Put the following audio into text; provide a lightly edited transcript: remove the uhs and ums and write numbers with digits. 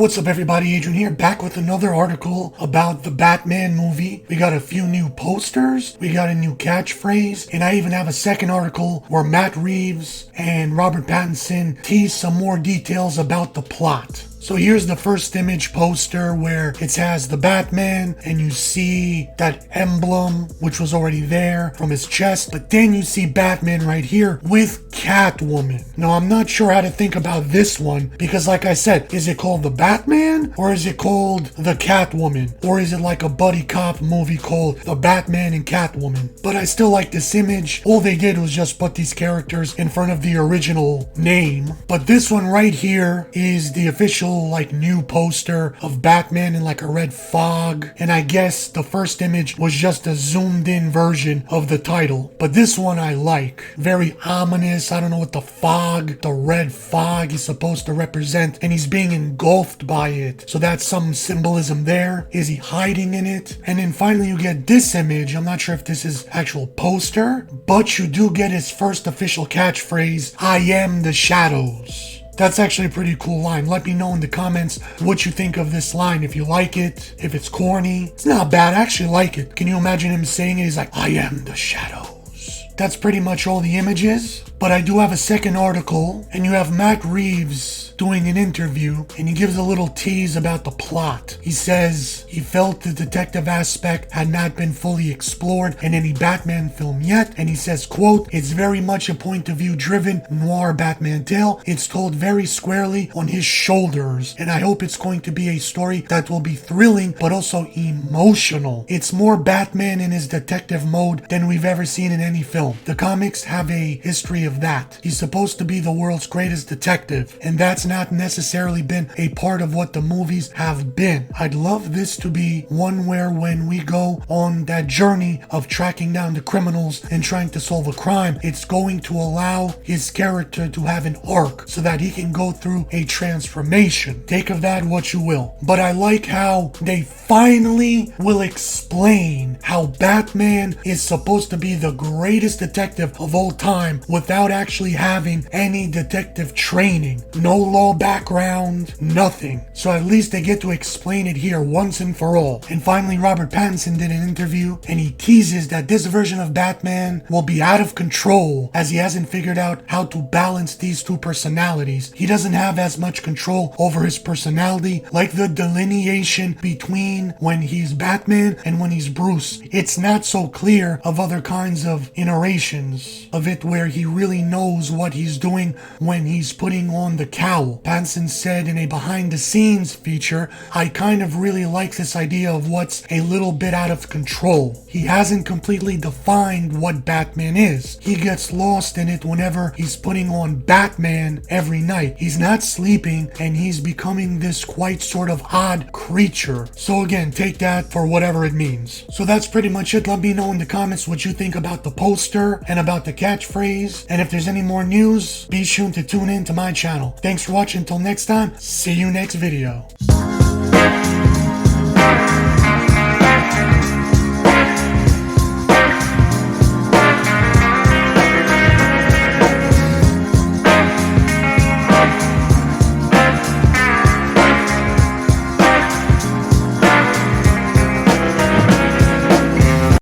What's up everybody, Adrian here, back with another article about the Batman movie. We got a few new posters, we got a new catchphrase, and I even have a second article where Matt Reeves and Robert Pattinson tease some more details about the plot. So here's the first image poster where it has the Batman and you see that emblem which was already there from his chest, but then you see Batman right here with Catwoman. Now I'm not sure how to think about this one because like I said, is it called the Batman or is it called the Catwoman? Or is it like a buddy cop movie called the Batman and Catwoman? But I still like this image. All they did was just put these characters in front of the original name. But this one right here is the official like new poster of Batman in like a red fog, and I guess the first image was just a zoomed in version of the title. But this one I like. Very ominous. I don't know what the red fog is supposed to represent, and he's being engulfed by it. So that's some symbolism there. Is he hiding in it? And then finally you get this image. I'm not sure if this is actual poster, but you do get his first official catchphrase, "I am the shadows." That's actually a pretty cool line. Let me know in the comments what you think of this line. If you like it, if it's corny. It's not bad, I actually like it. Can you imagine him saying it? He's like, "I am the shadows." That's pretty much all the images. But I do have a second article, and you have Matt Reeves doing an interview, and he gives a little tease about the plot. He says he felt the detective aspect had not been fully explored in any Batman film yet, and he says, quote, "It's very much a point of view driven noir Batman tale. It's told very squarely on his shoulders, and I hope it's going to be a story that will be thrilling but also emotional. It's more Batman in his detective mode than we've ever seen in any film. The comics have a history of that. He's supposed to be the world's greatest detective, and that's not necessarily been a part of what the movies have been. I'd love this to be one where when we go on that journey of tracking down the criminals and trying to solve a crime, it's going to allow his character to have an arc so that he can go through a transformation. Take of that what you will. But I like how they finally will explain how Batman is supposed to be the greatest detective of all time without actually having any detective training. No law background, nothing. So at least they get to explain it here once and for all. And finally, Robert Pattinson did an interview and he teases that this version of Batman will be out of control as he hasn't figured out how to balance these two personalities. He doesn't have as much control over his personality, like the delineation between when he's Batman and when he's Bruce. It's not so clear of other kinds of iterations of it where he really knows what he's doing when he's putting on the cowl. Pattinson said in a behind the scenes feature, "I kind of really like this idea of what's a little bit out of control. He hasn't completely defined what Batman is. He gets lost in it whenever he's putting on Batman every night. He's not sleeping and he's becoming this quite sort of odd creature." So again, take that for whatever it means. So that's pretty much it. Let me know in the comments what you think about the poster and about the catchphrase. And if there's any more news, be sure to tune in to my channel. Thanks for watching. Until next time, see you next video.